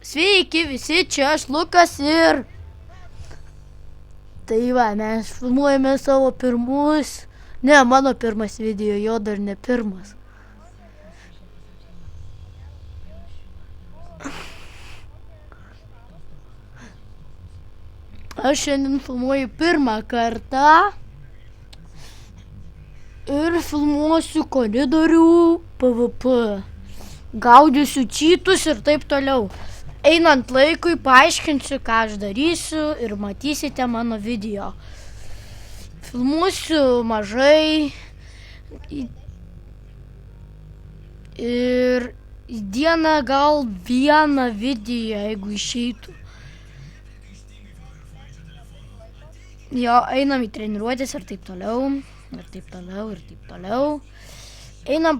Sveiki visi, čia aš Lukas ir... Tai va, mes filmuojame savo pirmus... Ne, mano pirmas video, jo dar ne pirmas. Aš šiandien filmuoju pirmą kartą. Ir filmuosiu koridorių PvP. Gaudysiu čytus ir taip toliau. Einant laikui paaiškinsiu, ką aš darysiu ir matysite mano video. Filmuosiu mažai ir į dieną gal vieną video, jeigu išeitų. Jo, einam į treniruotės ir taip toliau, ir taip toliau, ir taip toliau. Einam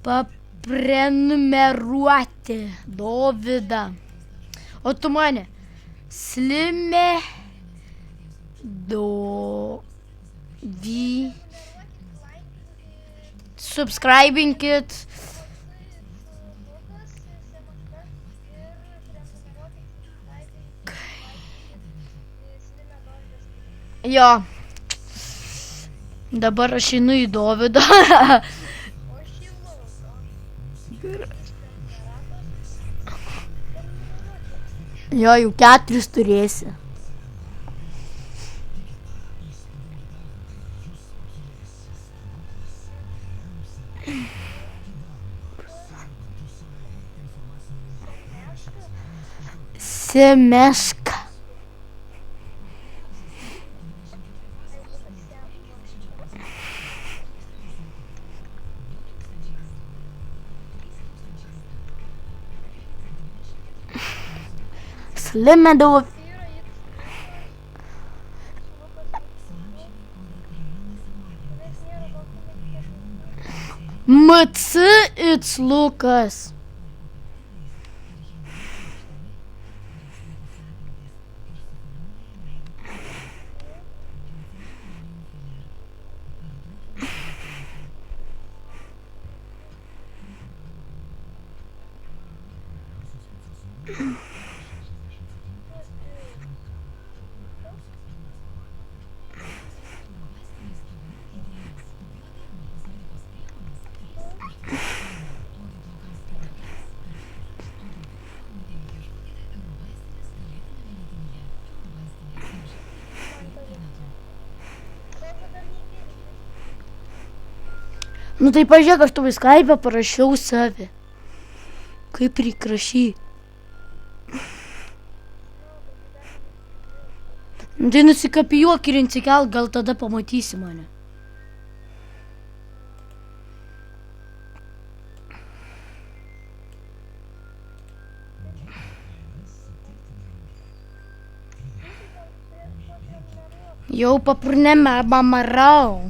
paprenumeruoti Dovydą. O tu mane, Slime Dovy. Subscribinkit. Jo. Dabar aš einu į Dovydą. Jo, jau 4 turėsi. Semeška. Slime Dovy. MC, it's Lukas. Nu tai pažiūrėk, aš tau į Skype parašiau save. Kaip prikrašy. Nu tai nusikapijuok ir insikelk, gal tada pamatysi mane. Jau paprenumerau.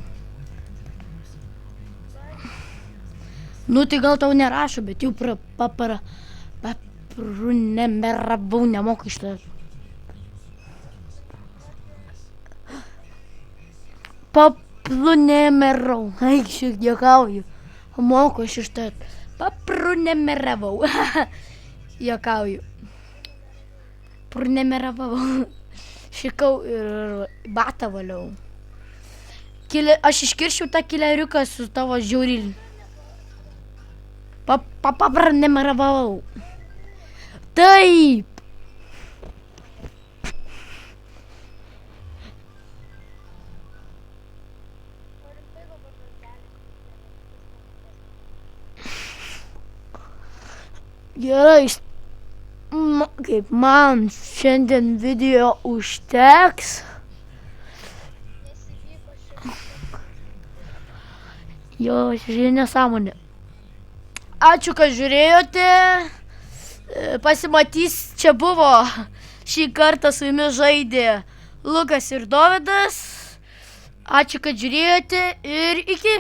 Nu tai gal tau nerašo, bet jau paprenumeravau, nemoku ištarti. Paprenumeravau. Ai, šiek juokauju. Moku aš ištarti. Paprenumeravau. Juokauju. Prenumeravau. Šikau ir batą valiau. Aš iškirščiau tą kileriuką su tavo žiaurį. Paprenumeravau. Taip. Gerai, kaip man šiandien video užteks. Jo, šiandien nesąmonė. Ačiū, kad žiūrėjote. Pasimatys, čia buvo šį kartą su jumis žaidė Lukas ir Dovydas. Ačiū, kad žiūrėjote ir iki.